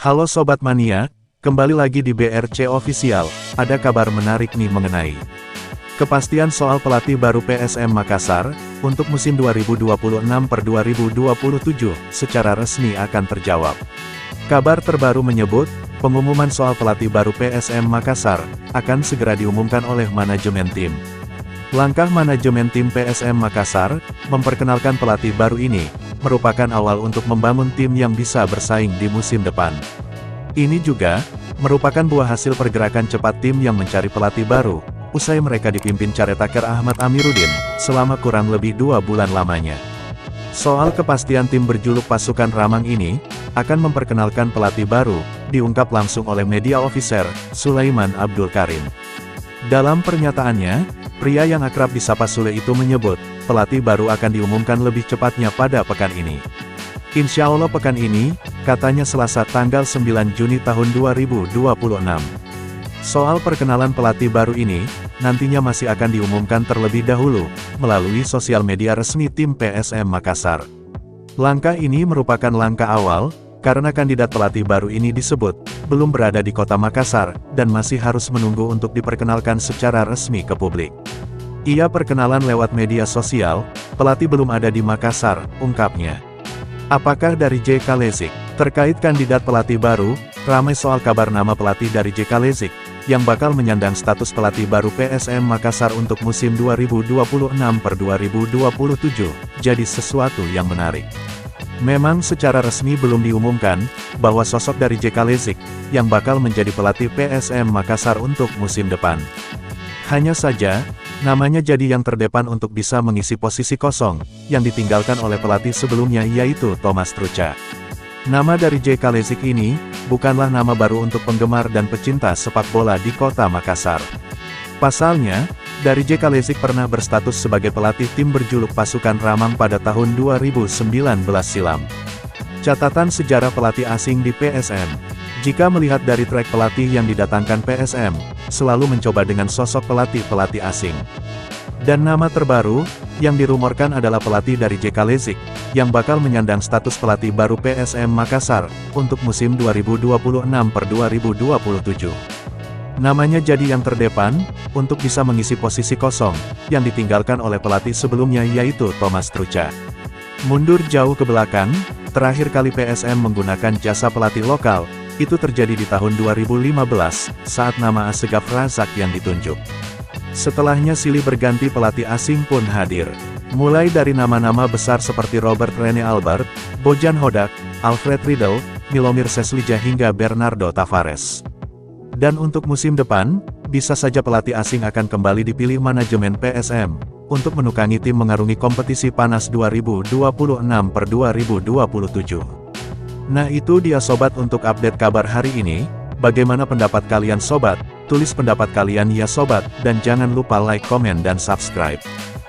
Halo Sobat Mania, kembali lagi di BRC Official. Ada kabar menarik nih mengenai kepastian soal pelatih baru PSM Makassar untuk musim 2026-2027 secara resmi akan terjawab. Kabar terbaru menyebut, pengumuman soal pelatih baru PSM Makassar akan segera diumumkan oleh manajemen tim. Langkah manajemen tim PSM Makassar memperkenalkan pelatih baru ini merupakan awal untuk membangun tim yang bisa bersaing di musim depan. Ini juga merupakan buah hasil pergerakan cepat tim yang mencari pelatih baru, usai mereka dipimpin caretaker Ahmad Amiruddin selama kurang lebih 2 bulan lamanya. Soal kepastian tim berjuluk Pasukan Ramang ini akan memperkenalkan pelatih baru, diungkap langsung oleh media officer Sulaiman Abdul Karim. Dalam pernyataannya, pria yang akrab disapa Sule itu menyebut, pelatih baru akan diumumkan lebih cepatnya pada pekan ini. Insya Allah pekan ini, katanya Selasa tanggal 9 Juni tahun 2026. Soal perkenalan pelatih baru ini, nantinya masih akan diumumkan terlebih dahulu, melalui sosial media resmi tim PSM Makassar. Langkah ini merupakan langkah awal, karena kandidat pelatih baru ini disebut, belum berada di kota Makassar, dan masih harus menunggu untuk diperkenalkan secara resmi ke publik. Ia perkenalan lewat media sosial, pelatih belum ada di Makassar, ungkapnya. Apakah dari JK Lezik? Terkait kandidat pelatih baru, ramai soal kabar nama pelatih dari JK Lezik, yang bakal menyandang status pelatih baru PSM Makassar untuk musim 2026-2027, jadi sesuatu yang menarik. Memang secara resmi belum diumumkan, bahwa sosok dari JK Lezik, yang bakal menjadi pelatih PSM Makassar untuk musim depan. Hanya saja, namanya jadi yang terdepan untuk bisa mengisi posisi kosong, yang ditinggalkan oleh pelatih sebelumnya yaitu Thomas Trucha. Nama dari JK Lezik ini, bukanlah nama baru untuk penggemar dan pecinta sepak bola di kota Makassar. Pasalnya, dari JK Lezik pernah berstatus sebagai pelatih tim berjuluk Pasukan Ramang pada tahun 2019 silam. Catatan sejarah pelatih asing di PSM. Jika melihat dari track pelatih yang didatangkan PSM, selalu mencoba dengan sosok pelatih-pelatih asing. Dan nama terbaru, yang dirumorkan adalah pelatih dari JK Lezik, yang bakal menyandang status pelatih baru PSM Makassar, untuk musim 2026-2027. Namanya jadi yang terdepan, untuk bisa mengisi posisi kosong, yang ditinggalkan oleh pelatih sebelumnya yaitu Thomas Trucha. Mundur jauh ke belakang, terakhir kali PSM menggunakan jasa pelatih lokal, itu terjadi di tahun 2015, saat nama Asegaf Razak yang ditunjuk. Setelahnya silih berganti pelatih asing pun hadir. Mulai dari nama-nama besar seperti Robert Rene Albert, Bojan Hodak, Alfred Riedel, Milomir Seslija hingga Bernardo Tavares. Dan untuk musim depan, bisa saja pelatih asing akan kembali dipilih manajemen PSM, untuk menukangi tim mengarungi kompetisi panas 2026-2027. Nah itu dia sobat untuk update kabar hari ini. Bagaimana pendapat kalian sobat? Tulis pendapat kalian ya sobat, dan jangan lupa like, komen dan subscribe.